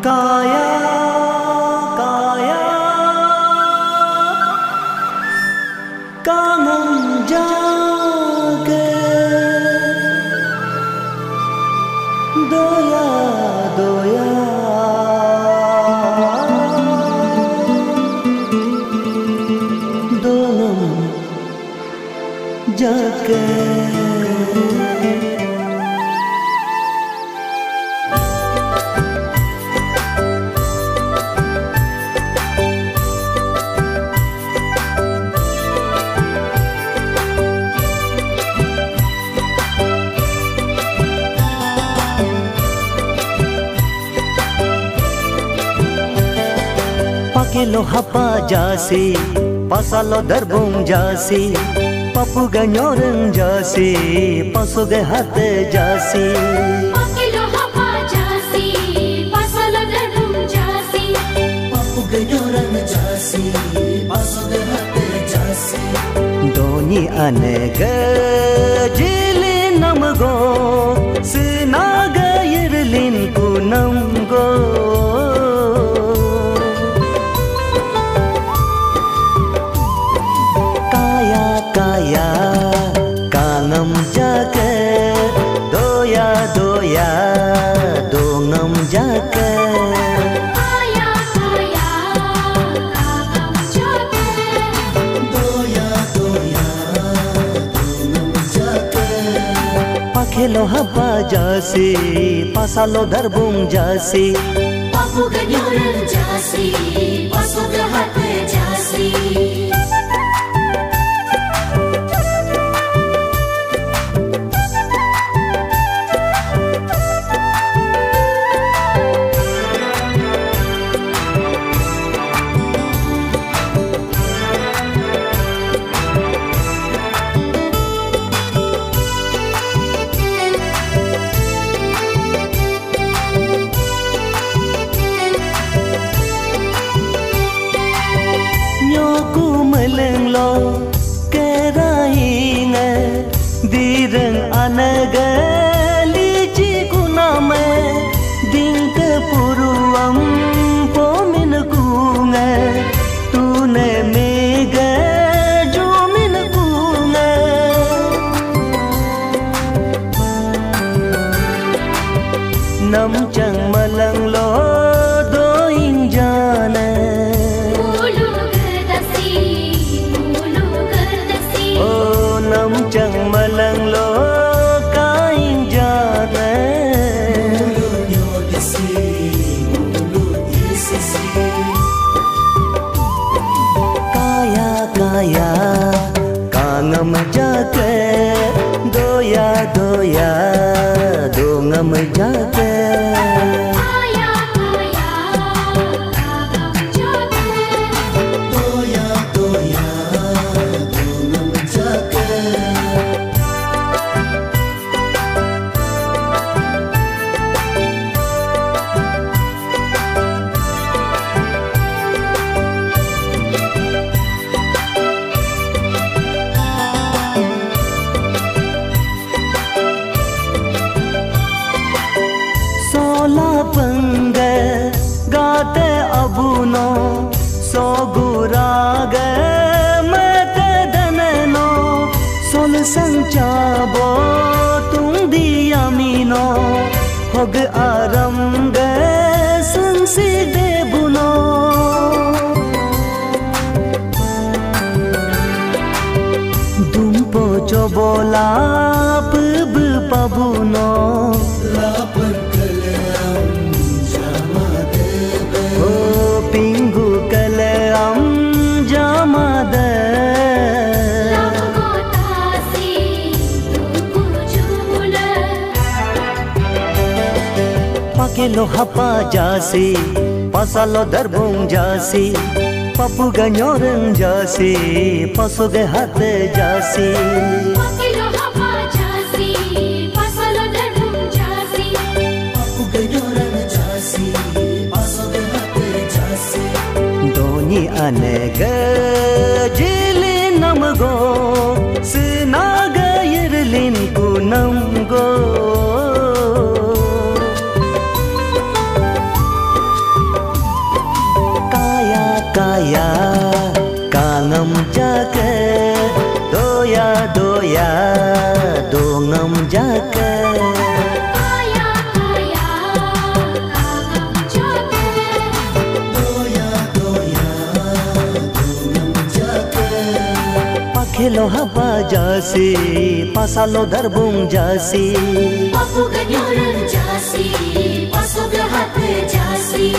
काया काया कामं जागे दोया दोया दोनों जागे Pakelo hapa jasi, pasalo darbung jasi, papu ganyoreng jasi, pasuge hate jasi. Pakelo hapa jasi, pasalo darbung jasi, papu ganyoreng jasi, pasuge hate jasi. Doni anega jilin namgo, sinaga yirlin kunamgo. Kaya kanam jaga doya doya dongam jaga kaya kaya kanam jaga doya doya dongam jaga pakhelo haba jasi pasalo darbung jasi papu ganyoreng jasi pasuge hate jasi. Melenglo keraine direng anaga lici kuname dingke puruam pomin kunga tune mega jomin kunga nam chang malanglo doing jana chang malang lo kain jana kaya kaya kangam jaga doya doya dongam jaga Kaya kaya kanam jaga doya doya dongam jaga. Pangga gate abuno soguraga mate daneno sol sanchabo tung diamino hog aramga sansi debuno dumpo chobola pub pabuno lapar Pakelo hapa jasi pasalo darbung jasi papu ganyoreng jasi pasuge hate jasi Pakelo hapa jasi pasalo darbung jasi papu ganyoreng jasi pasuge hate jasi doni anega jilin namgo sinaga yirlin kunamgo dongam jaka Kaya kaya agam jaka pakhelo haba jasi pasalo darbung jasi Papu ganyoran jasi pasog lahat jasi